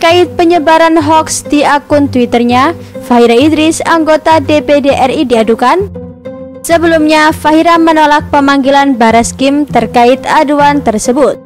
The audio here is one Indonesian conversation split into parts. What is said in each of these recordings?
terkait penyebaran hoaks di akun Twitternya, Fahira Idris, anggota DPD RI diadukan. Sebelumnya, Fahira menolak pemanggilan Bareskrim terkait aduan tersebut.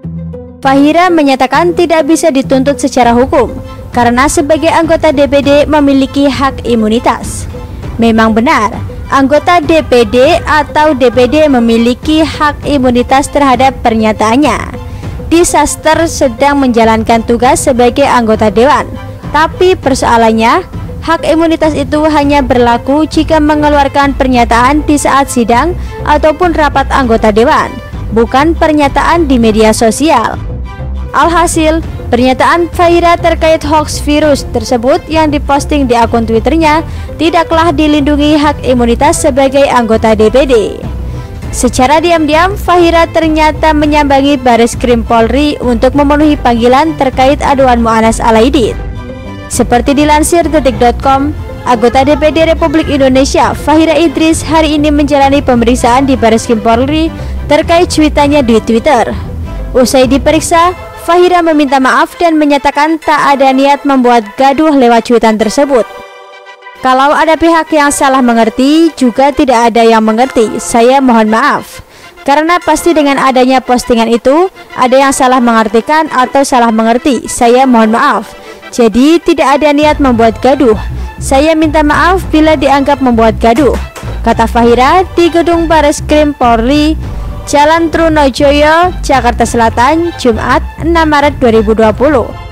Fahira menyatakan tidak bisa dituntut secara hukum karena sebagai anggota DPD memiliki hak imunitas. Memang benar, anggota DPD atau DPD memiliki hak imunitas terhadap pernyataannya. Disaster sedang menjalankan tugas sebagai anggota dewan, tapi persoalannya hak imunitas itu hanya berlaku jika mengeluarkan pernyataan di saat sidang ataupun rapat anggota dewan, bukan pernyataan di media sosial. Alhasil, pernyataan Fahira terkait hoax virus tersebut yang diposting di akun Twitternya tidaklah dilindungi hak imunitas sebagai anggota DPD. Secara diam-diam, Fahira ternyata menyambangi Bareskrim Polri untuk memenuhi panggilan terkait aduan Mu'anas Alaidit. Seperti dilansir detik.com, anggota DPD Republik Indonesia Fahira Idris hari ini menjalani pemeriksaan di Bareskrim Polri terkait cuitannya di Twitter. Usai diperiksa, Fahira meminta maaf dan menyatakan tak ada niat membuat gaduh lewat cuitan tersebut. Kalau ada pihak yang salah mengerti, juga tidak ada yang mengerti. Saya mohon maaf. Karena pasti dengan adanya postingan itu, ada yang salah mengartikan atau salah mengerti. Saya mohon maaf. Jadi tidak ada niat membuat gaduh. Saya minta maaf bila dianggap membuat gaduh, kata Fahira di gedung Bareskrim Polri, Jalan Trunojoyo, Jakarta Selatan, Jumat 6 Maret 2020.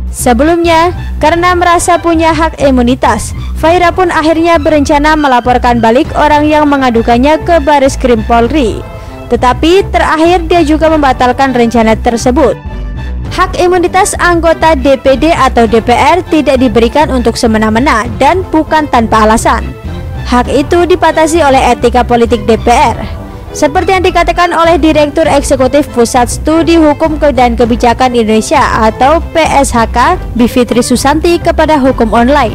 Sebelumnya, karena merasa punya hak imunitas, Fahira pun akhirnya berencana melaporkan balik orang yang mengadukannya ke Bareskrim Polri. Tetapi terakhir dia juga membatalkan rencana tersebut. Hak imunitas anggota DPD atau DPR tidak diberikan untuk semena-mena dan bukan tanpa alasan. Hak itu dibatasi oleh etika politik DPR. Seperti yang dikatakan oleh Direktur Eksekutif Pusat Studi Hukum dan Kebijakan Indonesia atau PSHK, Bivitri Susanti kepada Hukum Online.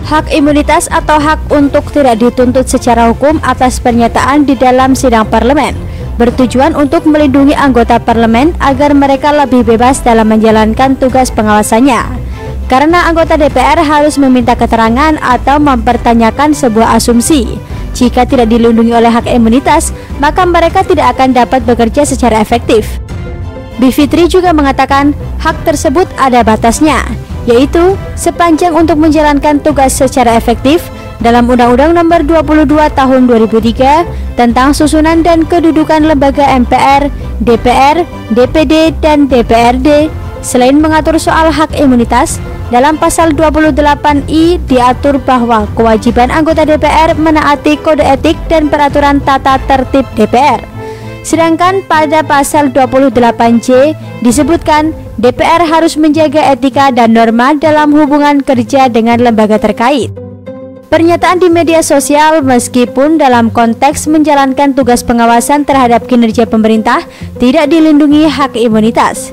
Hak imunitas atau hak untuk tidak dituntut secara hukum atas pernyataan di dalam sidang parlemen bertujuan untuk melindungi anggota parlemen agar mereka lebih bebas dalam menjalankan tugas pengawasannya. Karena anggota DPR harus meminta keterangan atau mempertanyakan sebuah asumsi. Jika tidak dilindungi oleh hak imunitas, maka mereka tidak akan dapat bekerja secara efektif. Bivitri juga mengatakan hak tersebut ada batasnya, yaitu sepanjang untuk menjalankan tugas secara efektif dalam Undang-Undang Nomor 22 Tahun 2003 tentang susunan dan kedudukan lembaga MPR, DPR, DPD, dan DPRD. Selain mengatur soal hak imunitas, dalam pasal 28I diatur bahwa kewajiban anggota DPR menaati kode etik dan peraturan tata tertib DPR. Sedangkan pada pasal 28J disebutkan DPR harus menjaga etika dan norma dalam hubungan kerja dengan lembaga terkait. Pernyataan di media sosial meskipun dalam konteks menjalankan tugas pengawasan terhadap kinerja pemerintah tidak dilindungi hak imunitas.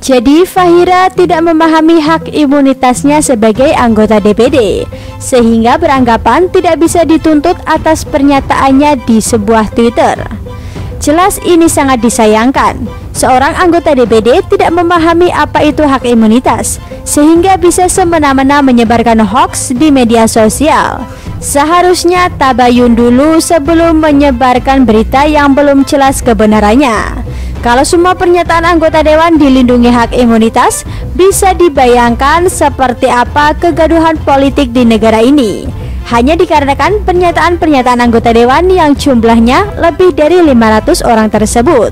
Jadi Fahira tidak memahami hak imunitasnya sebagai anggota DPD, sehingga beranggapan tidak bisa dituntut atas pernyataannya di sebuah Twitter. Jelas ini sangat disayangkan. Seorang anggota DPD tidak memahami apa itu hak imunitas, sehingga bisa semena-mena menyebarkan hoaks di media sosial. Seharusnya tabayun dulu sebelum menyebarkan berita yang belum jelas kebenarannya. Kalau semua pernyataan anggota dewan dilindungi hak imunitas, bisa dibayangkan seperti apa kegaduhan politik di negara ini. Hanya dikarenakan pernyataan-pernyataan anggota dewan yang jumlahnya lebih dari 500 orang tersebut.